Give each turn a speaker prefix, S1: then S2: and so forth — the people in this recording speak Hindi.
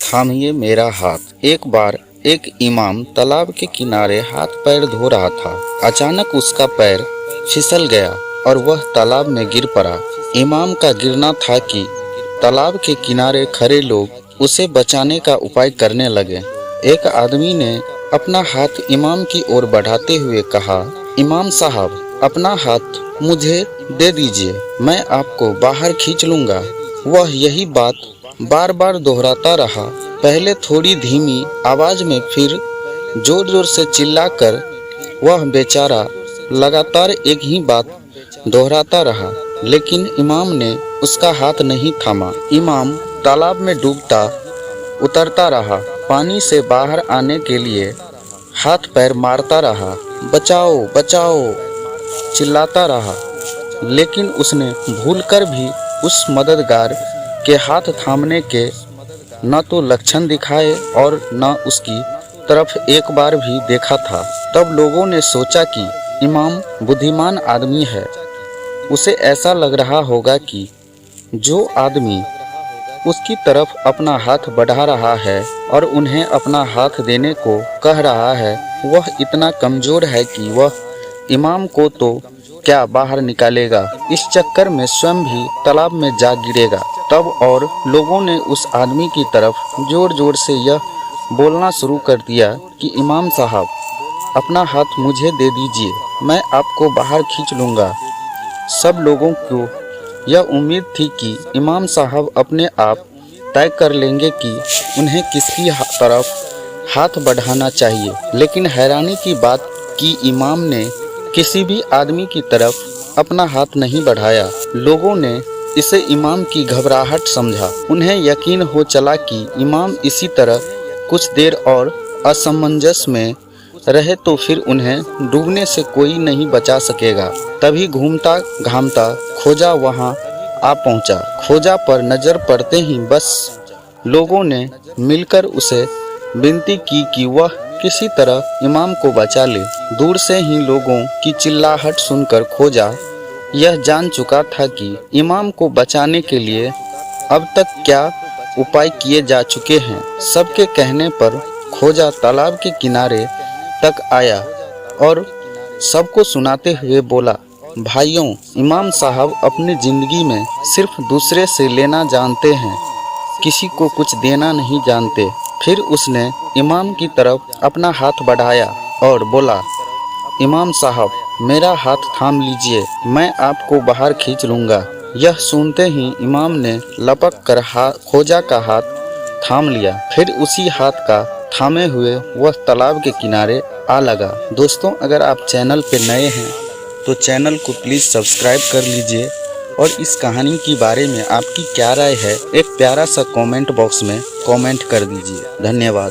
S1: थामिए मेरा हाथ। एक बार एक इमाम तालाब के किनारे हाथ पैर धो रहा था। अचानक उसका पैर फिसल गया और वह तालाब में गिर पड़ा। इमाम का गिरना था कि तालाब के किनारे खड़े लोग उसे बचाने का उपाय करने लगे। एक आदमी ने अपना हाथ इमाम की ओर बढ़ाते हुए कहा, इमाम साहब, अपना हाथ मुझे दे दीजिए, मैं आपको बाहर खींच लूँगा। वह यही बात बार बार दोहराता रहा, पहले थोड़ी धीमी आवाज में, फिर जोर जोर से चिल्लाकर। वह बेचारा लगातार एक ही बात दोहराता रहा, लेकिन इमाम ने उसका हाथ नहीं थामा। इमाम तालाब में डूबता उतरता रहा, पानी से बाहर आने के लिए हाथ पैर मारता रहा, बचाओ बचाओ चिल्लाता रहा, लेकिन उसने भूलकर भी उस मददगार के हाथ थामने के न तो लक्षण दिखाए और न उसकी तरफ एक बार भी देखा था। तब लोगों ने सोचा कि इमाम बुद्धिमान आदमी है, उसे ऐसा लग रहा होगा कि जो आदमी उसकी तरफ अपना हाथ बढ़ा रहा है और उन्हें अपना हाथ देने को कह रहा है, वह इतना कमजोर है कि वह इमाम को तो क्या बाहर निकालेगा, इस चक्कर में स्वयं भी तालाब में जा गिरेगा। तब और लोगों ने उस आदमी की तरफ जोर जोर से यह बोलना शुरू कर दिया कि इमाम साहब, अपना हाथ मुझे दे दीजिए, मैं आपको बाहर खींच लूँगा। सब लोगों को यह उम्मीद थी कि इमाम साहब अपने आप तय कर लेंगे कि उन्हें किसकी तरफ हाथ बढ़ाना चाहिए, लेकिन हैरानी की बात कि इमाम ने किसी भी आदमी की तरफ अपना हाथ नहीं बढ़ाया। लोगों ने इसे इमाम की घबराहट समझा। उन्हें यकीन हो चला कि इमाम इसी तरह कुछ देर और असमंजस में रहे तो फिर उन्हें डूबने से कोई नहीं बचा सकेगा। तभी घूमता घामता खोजा वहां आ पहुंचा। खोजा पर नजर पड़ते ही बस लोगों ने मिलकर उसे विनती की कि वह किसी तरह इमाम को बचा ले। दूर से ही लोगों की चिल्लाहट सुनकर खोजा यह जान चुका था कि इमाम को बचाने के लिए अब तक क्या उपाय किए जा चुके हैं। सबके कहने पर खोजा तालाब के किनारे तक आया और सबको सुनाते हुए बोला, भाइयों, इमाम साहब अपनी जिंदगी में सिर्फ दूसरे से लेना जानते हैं, किसी को कुछ देना नहीं जानते। फिर उसने इमाम की तरफ अपना हाथ बढ़ाया और बोला, इमाम साहब, मेरा हाथ थाम लीजिए, मैं आपको बाहर खींच लूँगा। यह सुनते ही इमाम ने लपक कर खोजा का हाथ थाम लिया। फिर उसी हाथ का थामे हुए वह तालाब के किनारे आ लगा। दोस्तों, अगर आप चैनल पे नए हैं तो चैनल को प्लीज़ सब्सक्राइब कर लीजिए और इस कहानी के बारे में आपकी क्या राय है, एक प्यारा सा कमेंट बॉक्स में कमेंट कर दीजिए। धन्यवाद।